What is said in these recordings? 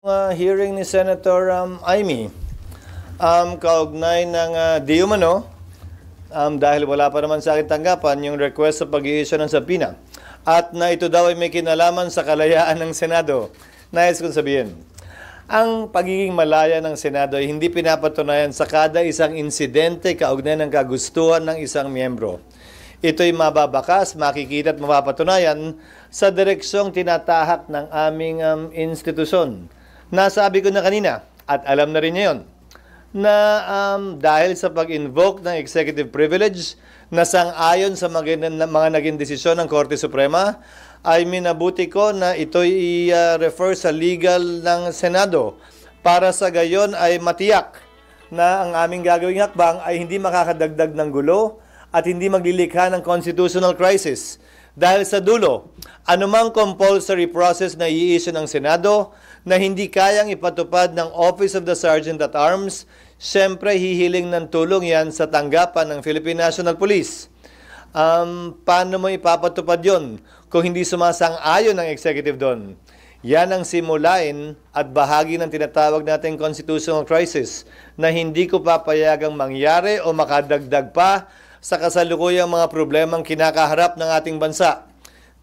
Hearing ni Senator Amy, kaugnay ng di umano, dahil wala pa naman sa akin tanggapan yung request sa pag-i-issue ng subpoena at na ito daw ay may kinalaman sa kalayaan ng Senado. Nais kong sabihin, ang pagiging malaya ng Senado ay hindi pinapatunayan sa kada isang insidente kaugnay ng kagustuhan ng isang miyembro. Ito'y mababakas, makikita at mapapatunayan sa direksyong tinatahak ng aming institusyon. Nasabi ko na kanina, at alam na rin niya yun, na dahil sa pag-invoke ng executive privilege na sang-ayon sa mga naging desisyon ng Korte Suprema, ay minabuti ko na ito'y i-refer sa legal ng Senado para sa gayon ay matiyak na ang aming gagawing hakbang ay hindi makakadagdag ng gulo at hindi maglilikha ng constitutional crisis. Dahil sa dulo, anumang compulsory process na i-issue ng Senado na hindi kayang ipatupad ng Office of the Sergeant at Arms, siyempre hihiling ng tulong yan sa tanggapan ng Philippine National Police. Paano mo ipapatupad yon kung hindi sumasang-ayon ng executive doon? Yan ang simulain at bahagi ng tinatawag nating constitutional crisis na hindi ko papayagang mangyari o makadagdag pa sa kasalukuyang mga problemang kinakaharap ng ating bansa.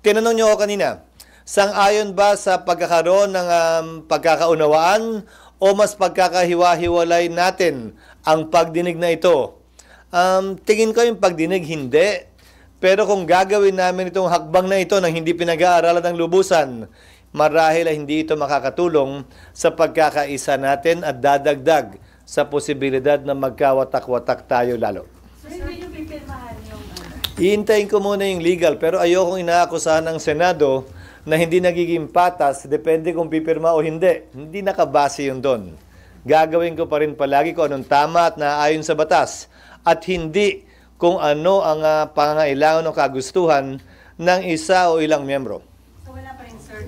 Tinanong niyo ako kanina, sang-ayon ba sa pagkakaroon ng pagkakaunawaan o mas pagkakahiwa-hiwalay natin ang pagdinig na ito? Tingin ko yung pagdinig hindi. Pero kung gagawin namin itong hakbang na ito nang hindi pinag-aaralan ng lubusan, marahil ay hindi ito makakatulong sa pagkakaisa natin at dadagdag sa posibilidad na magkawatak-watak tayo lalo. Iintayin ko muna yung legal, pero ayokong inaakusahan ng Senado na hindi nagiging patas, depende kung pipirma o hindi. Hindi nakabase yun doon. Gagawin ko pa rin palagi kung anong tama at naayon sa batas at hindi kung ano ang pangangailangan o kagustuhan ng isa o ilang miyembro. So wala pa rin, sir,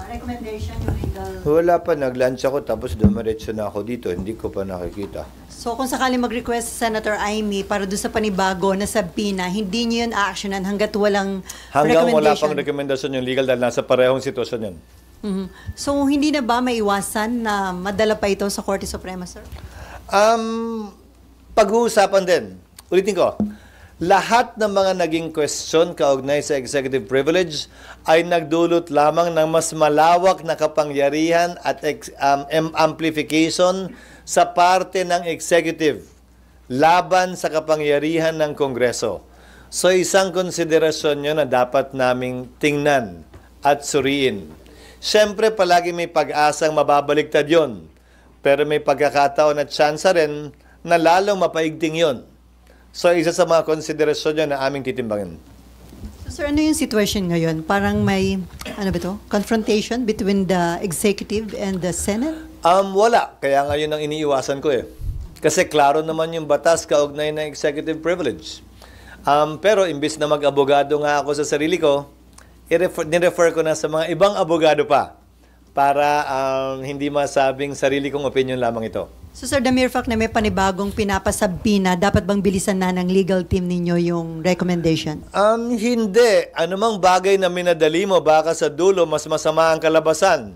recommendation yung legal? Wala pa, nag-lunch ako tapos dumiretso na ako dito, hindi ko pa nakikita. So kung sakali mag-request si Senator Amy para doon sa panibago na subpoena, hindi niyo yun a-actionan hanggat walang hanggang recommendation? Wala pang rekomendasyon yung legal dahil nasa parehong sitwasyon yun. So hindi na ba maiwasan na madala pa ito sa Korte Suprema, sir? Pag-uusapan din. Ulitin ko, lahat ng mga naging question kaugnay sa executive privilege ay nagdulot lamang ng mas malawak na kapangyarihan at amplification sa parte ng executive laban sa kapangyarihan ng Kongreso. So isang konsiderasyon yun na dapat naming tingnan at suriin. Siyempre palagi may pag-asang mababaligtad yun, pero may pagkakataon at tsansa rin na lalong mapaigting yun. So, isa sa mga konsiderasyon yun na aming titimbangin. So, sir, ano yung situation ngayon? Parang may, ano ba ito? Confrontation between the executive and the Senate? Wala. Kaya ngayon ang iniiwasan ko eh. Kasi klaro naman yung batas kaugnay ng executive privilege. Pero imbis na mag-abogado nga ako sa sarili ko, nirefer ko na sa mga ibang abogado pa para hindi masabing sarili kong opinion lamang ito. So sir, the mere fact na may panibagong pinapasabina, dapat bang bilisan na ng legal team ninyo yung recommendation? Hindi. Anumang bagay na minadali mo, baka sa dulo mas masama ang kalabasan.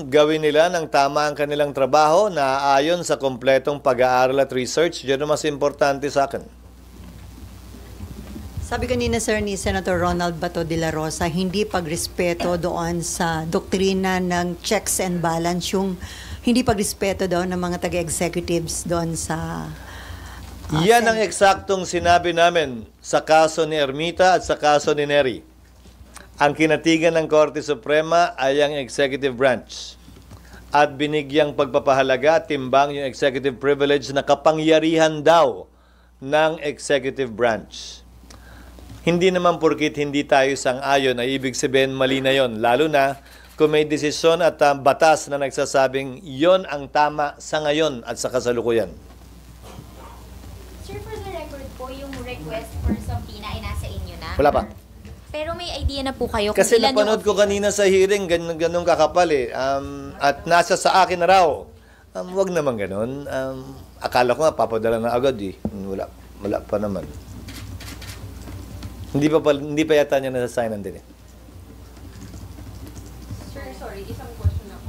Gawin nila ng tama ang kanilang trabaho na ayon sa kompletong pag-aaral at research. Yun ang mas importante sa akin. Sabi kanina, sir, ni Senator Ronald Bato de la Rosa, hindi pagrespeto doon sa doktrina ng checks and balance, yung hindi pagrespeto doon ng mga taga-executives doon sa... Yan ang eksaktong sinabi namin sa kaso ni Ermita at sa kaso ni Neri. Ang kinatigan ng Korte Suprema ay ang executive branch. At binigyang pagpapahalaga, timbang yung executive privilege na kapangyarihan daw ng executive branch. Hindi naman porkit hindi tayo sang-ayon ay ibig sabihin mali na yon, lalo na kung may desisyon at batas na nagsasabing yon ang tama sa ngayon at sa kasalukuyan. Sir, for the record po, yung request for subpoena ay nasa inyo na? Wala pa. Pero may idea na po kayo kung Kasi ilan napanood ko kanina sa hearing, ganun kakapal eh. At nasa sa akin na raw. Wag naman ganun. Akala ko nga papadala na agad eh. Wala pa naman. Hindi pa yata niya nasa-signan din eh. Sir, sorry, isang question ako.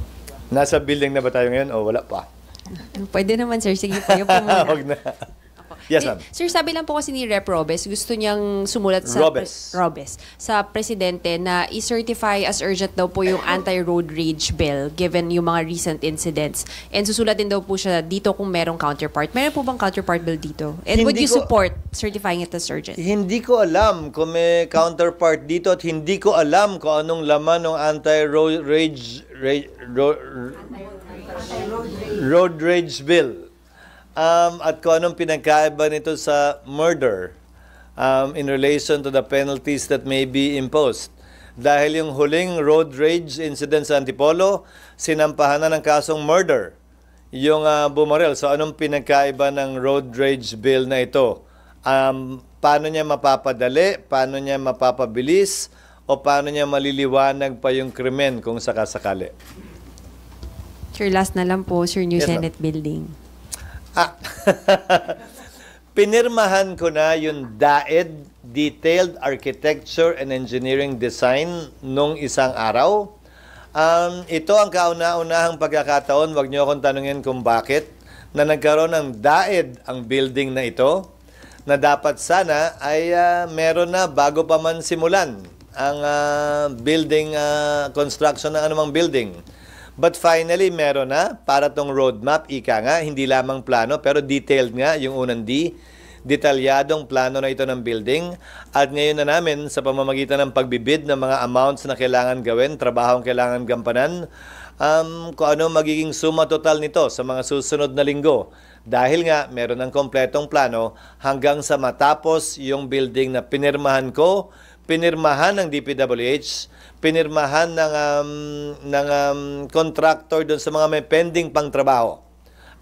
Nasa building na ba tayo ngayon o wala pa? Pwede naman, sir. Sige po, yun po muna. Wag na. Yes, ma'am. Sir, sabi lang po kasi ni Rep. Robes, gusto niyang sumulat sa Robes. sa presidente na i-certify as urgent daw po yung anti-road rage bill given yung mga recent incidents. And susulat din daw po siya dito kung merong counterpart. Meron po bang counterpart bill dito? And would you support certifying it as urgent? Hindi ko alam kung may counterpart dito at hindi ko alam kung anong laman ng anti-road rage bill. At kung anong pinagkaiba nito sa murder in relation to the penalties that may be imposed. Dahil yung huling road rage incident sa Antipolo, sinampahan na ng kasong murder yung bumarel. So anong pinagkaiba ng road rage bill na ito? Paano niya mapapadali? Paano niya mapapabilis? O paano niya maliliwanag pa yung krimen kung sakasakali? Sir, last na lang po, Sir, New Yes, Senate Building. Pinirmahan ko na yung DAED, Detailed Architecture and Engineering Design, nung isang araw. Ito ang kauna-unahang pagkakataon, wag niyo akong tanungin kung bakit, na nagkaroon ng DAED ang building na ito, na dapat sana ay meron na bago pa man simulan ang building, construction ng anumang building. But finally, meron na para tong roadmap, ika nga, hindi lamang plano, pero detailed nga, yung unang D, detalyadong plano na ito ng building. At ngayon na namin, sa pamamagitan ng pagbibid ng mga amounts na kailangan gawin, trabahong kailangan gampanan, kung ano magiging suma total nito sa mga susunod na linggo. Dahil nga, meron ng kompletong plano hanggang sa matapos yung building na pinirmahan ko, pinirmahan ng DPWH, pinirmahan ng contractor doon sa mga may pending pang trabaho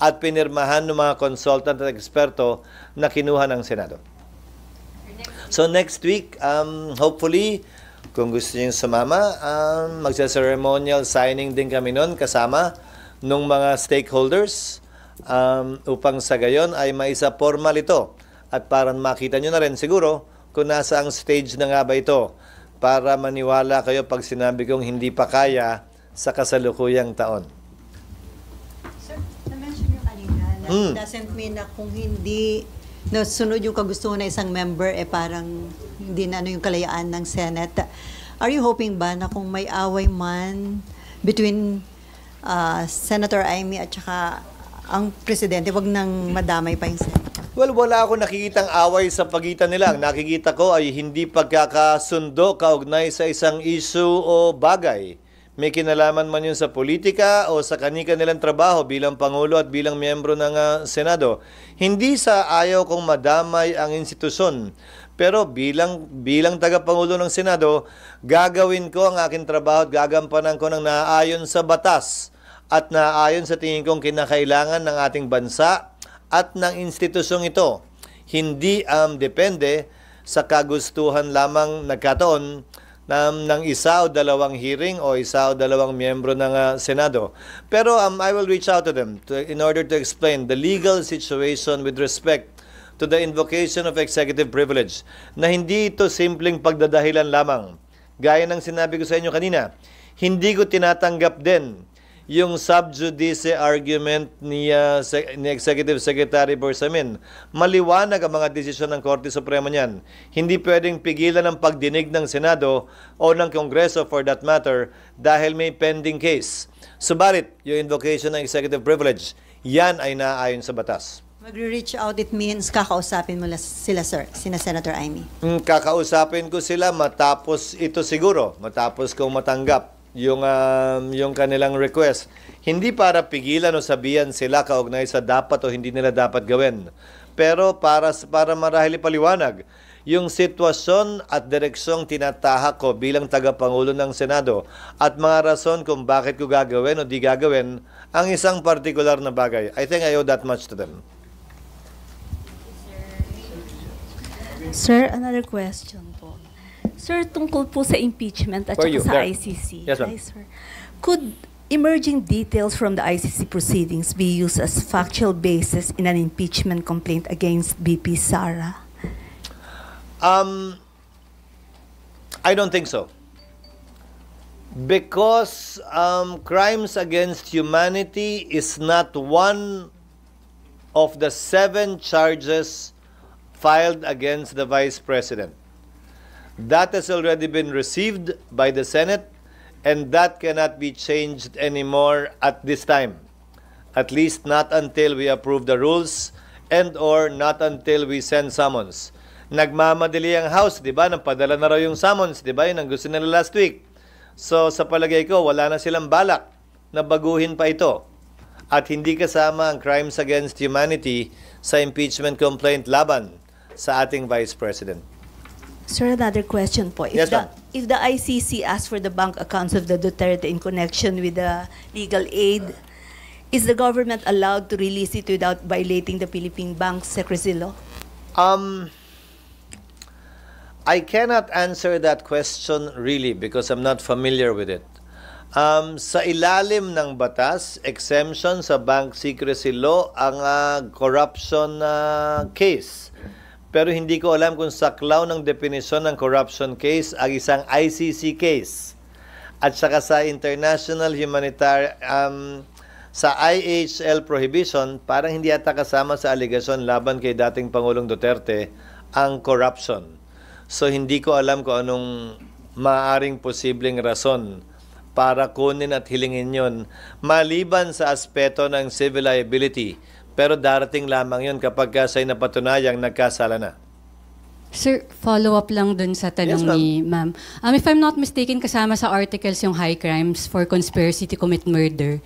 at pinirmahan ng mga consultant at eksperto na kinuha ng Senado. So next week, hopefully, kung gusto niyo sumama, magsa-ceremonial signing din kami noon kasama ng mga stakeholders upang sa gayon ay maisa formal ito. At para makita nyo na rin siguro kung nasa ang stage na nga ba ito para maniwala kayo pag sinabi kong hindi pa kaya sa kasalukuyang taon. Sir, na-mention nyo kanina na doesn't mean na kung hindi nasunod yung kagustuhan ng isang member, parang hindi na yung kalayaan ng Senate. Are you hoping ba na kung may away man between Senator Amy at saka ang presidente, wag nang madamay pa yung Senate? Well, wala ako nakikitang away sa pagitan nila. Ang nakikita ko ay hindi pagkakasundo kaugnay sa isang issue o bagay. May kinalaman man yun sa politika o sa kani-kanilang trabaho bilang Pangulo at bilang miyembro ng Senado. Hindi sa ayaw kong madamay ang institusyon. Pero bilang taga-Pangulo ng Senado, gagawin ko ang aking trabaho at gagampanan ko ng naaayon sa batas at naaayon sa tingin kong kinakailangan ng ating bansa at ng institusyong ito. Hindi depende sa kagustuhan lamang nagkataon ng isa o dalawang hearing o isa o dalawang miyembro ng Senado. Pero I will reach out to them in order to explain the legal situation with respect to the invocation of executive privilege, na hindi ito simpleng pagdadahilan lamang. Gaya ng sinabi ko sa inyo kanina, hindi ko tinatanggap din yung sub judice argument ni Executive Secretary Bersamin. Maliwanag ang mga desisyon ng Korte Suprema niyan. Hindi pwedeng pigilan ang pagdinig ng Senado o ng Kongreso for that matter dahil may pending case. Subalit, yung invocation ng executive privilege, yan ay naaayon sa batas. Magre-reach out, it means kakausapin mo sila, sir, sina Senator Amy. Kakausapin ko sila matapos ito siguro, matapos kong matanggap yung kanilang request. Hindi para pigilan o sabihan sila kaugnay sa dapat o hindi nila dapat gawin. Pero para marahil ipaliwanag yung sitwasyon at direksyong tinatahak ko bilang tagapangulo ng Senado at mga rason kung bakit ko gagawin o di gagawin ang isang partikular na bagay. I think I owe that much to them. Sir, another question po. Sir, tungkol po sa impeachment at saka sa ICC. Yes, ma'am. Hi, sir. Could emerging details from the ICC proceedings be used as factual basis in an impeachment complaint against BP Sara? I don't think so. Because crimes against humanity is not one of the 7 charges filed against the Vice President. That has already been received by the Senate, and that cannot be changed anymore at this time. At least not until we approve the rules and or not until we send summons. Nagmamadali ang House, di ba? Nagpadala na raw yung summons, di ba? Yun ang gusto nila last week. So sa palagay ko, wala na silang balak na baguhin pa ito. At hindi kasama ang crimes against humanity sa impeachment complaint laban sa ating Vice President. Sir, another question po. Yes, ma'am. If the ICC asks for the bank accounts of the Duterte in connection with the legal aid, is the government allowed to release it without violating the Philippine Bank Secrecy Law? I cannot answer that question really because I'm not familiar with it. Sa ilalim ng batas, exemption sa bank secrecy law ang corruption case. Pero hindi ko alam kung saklaw ng definisyon ng corruption case ang isang ICC case. At saka sa international humanitarian, sa IHL prohibition, parang hindi ata kasama sa aligasyon laban kay dating Pangulong Duterte ang corruption. So hindi ko alam kung anong maaaring posibleng rason para kunin at hilingin yon maliban sa aspeto ng civil liability. Pero darating lamang yon kapag sa'y napatunayang nagkasala na. Sir, follow-up lang dun sa tanong Yes, ma'am. ni ma'am. If I'm not mistaken, kasama sa articles yung high crimes for conspiracy to commit murder.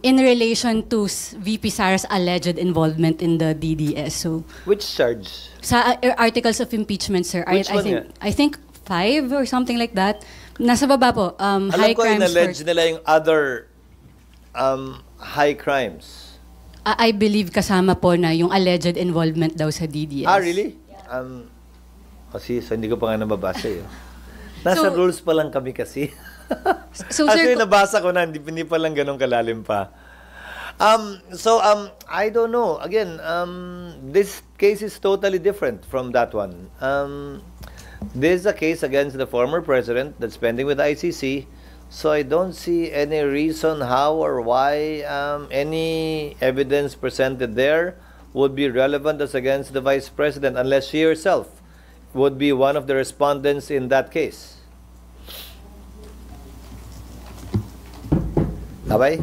In relation to VP Sara's alleged involvement in the DDS. So, Which charge? sa articles of impeachment, sir, Which one yan? I think 5 or something like that. Nasa baba po, Alam high ko crimes in-allege nila yung other high crimes. I believe kasama po na yung alleged involvement daw sa DDS. Ah, really? Kasi so hindi ko pa nga nababasa eh. Nasa So- rules pa lang kami kasi. So, Actually, sir, nabasa ko na, hindi pa lang ganun kalalim pa. I don't know. Again, this case is totally different from that one. This is a case against the former president that's pending with the ICC. So I don't see any reason how or why any evidence presented there would be relevant as against the vice president unless she herself would be one of the respondents in that case. Abay?